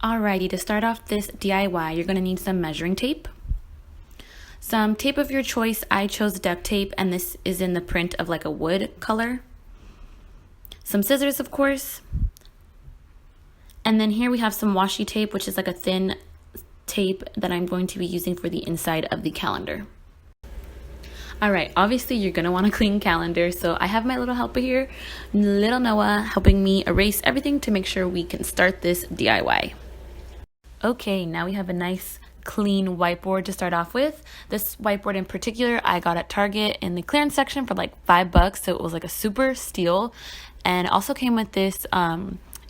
Alrighty, to start off this DIY, you're going to need some measuring tape, some tape of your choice. I chose duct tape, and this is in the print of like a wood color. Some scissors, of course. And then here we have some washi tape, which is like a thin tape that I'm going to be using for the inside of the calendar. Alright, obviously you're going to want a clean calendar, so I have my little helper here, little Noah, helping me erase everything to make sure we can start this DIY. Okay, now we have a nice clean whiteboard to start off with. This whiteboard in particular I got at Target in the clearance section for like $5, so it was like a super steal. And it also came with this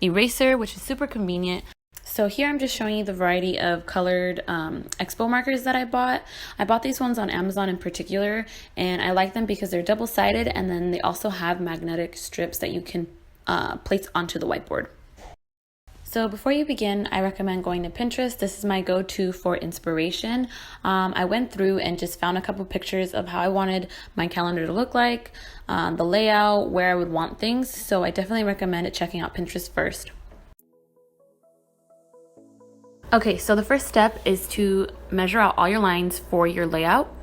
eraser, which is super convenient. So here I'm just showing you the variety of colored expo markers that I bought. I bought these ones on Amazon in particular, and I like them because they're double-sided, and then they also have magnetic strips that you can place onto the whiteboard. So before you begin, I recommend going to Pinterest. This is my go-to for inspiration. I went through and just found a couple pictures of how I wanted my calendar to look like, the layout, where I would want things. So I definitely recommend checking out Pinterest first. Okay, so the first step is to measure out all your lines for your layout.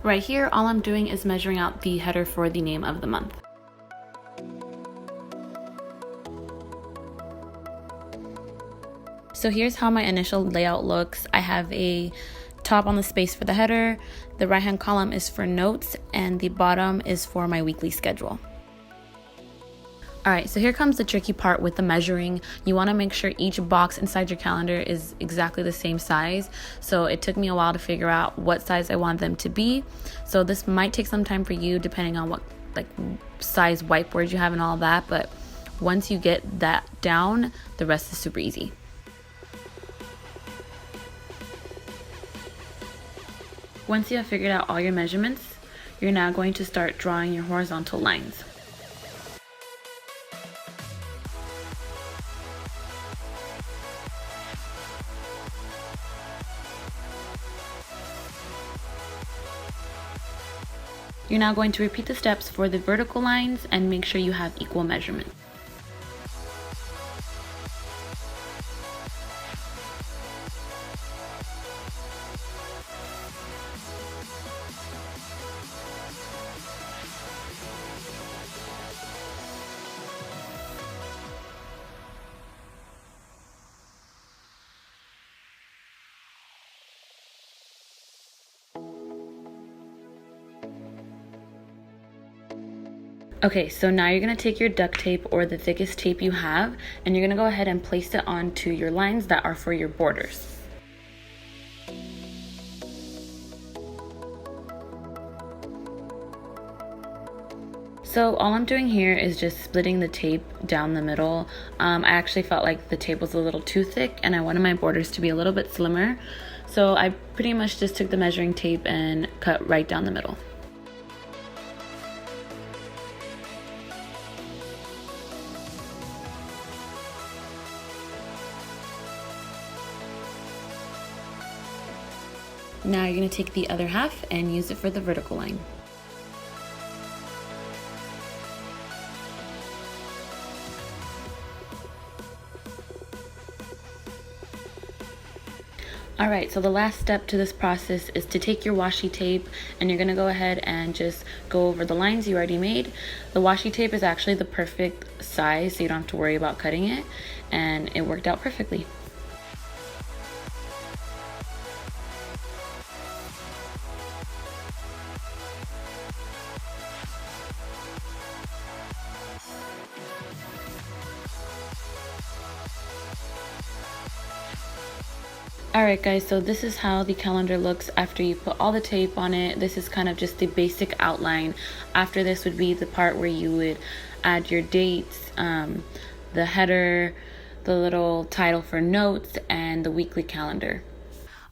Right here, all I'm doing is measuring out the header for the name of the month. So here's how my initial layout looks. I have a top on the space for the header, the right hand column is for notes, and the bottom is for my weekly schedule. Alright, so here comes the tricky part with the measuring. You want to make sure each box inside your calendar is exactly the same size. So it took me a while to figure out what size I want them to be. So this might take some time for you depending on what like size whiteboard you have and all that, but once you get that down, the rest is super easy. Once you have figured out all your measurements, you're now going to start drawing your horizontal lines. You're now going to repeat the steps for the vertical lines and make sure you have equal measurements. Okay, so now you're going to take your duct tape or the thickest tape you have, and you're going to go ahead and place it onto your lines that are for your borders. So all I'm doing here is just splitting the tape down the middle. I actually felt like the tape was a little too thick and I wanted my borders to be a little bit slimmer. So I pretty much just took the measuring tape and cut right down the middle. Now you're going to take the other half and use it for the vertical line. Alright, so the last step to this process is to take your washi tape and you're going to go ahead and just go over the lines you already made. The washi tape is actually the perfect size, so you don't have to worry about cutting it, and it worked out perfectly. Alright guys, so this is how the calendar looks after you put all the tape on it. This is kind of just the basic outline. After this would be the part where you would add your dates, the header, the little title for notes, and the weekly calendar.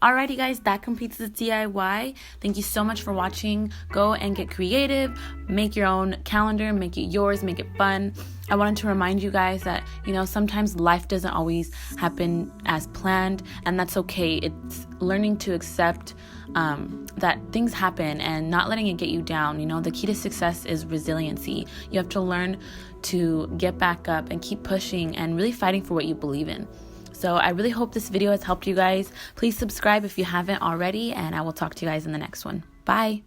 Alrighty guys, that completes the DIY. Thank you so much for watching. Go and get creative, make your own calendar, make it yours, make it fun. I wanted to remind you guys that, sometimes life doesn't always happen as planned, and that's okay. It's learning to accept that things happen and not letting it get you down. The key to success is resiliency. You have to learn to get back up and keep pushing and really fighting for what you believe in. So I really hope this video has helped you guys. Please subscribe if you haven't already, and I will talk to you guys in the next one. Bye.